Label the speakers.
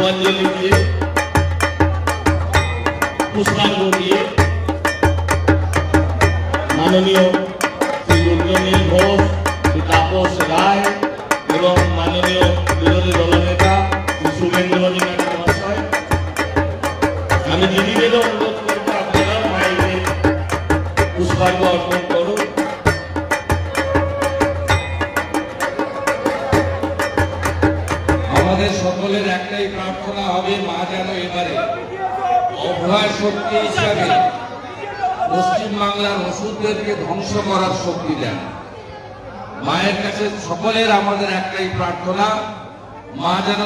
Speaker 1: পুষ্পাঞ্জলি দিয়ে পুষ্পার্ঘ দিয়ে মাননীয় শ্রী রুদ্রনীল ঘোষ, শ্রী তাপস রায় এবং মাননীয় বিরোধী দলনেতা শ্রী শুভেন্দু অধিকারী মহাশয়, আমি দিদিদেরও অনুরোধ করবো আপনারা মায়েকে পুষ্পার্ঘ অর্পণ করুন।
Speaker 2: আমাদের সকলের একটাই প্রার্থনা হবে, মা যেন এবারে অভয় শক্তি হিসাবে পশ্চিমবাংলার ওষুধদেরকে ধ্বংস করার শক্তি দেন। মায়ের কাছে সকলের আমাদের একটাই প্রার্থনা, মা যেন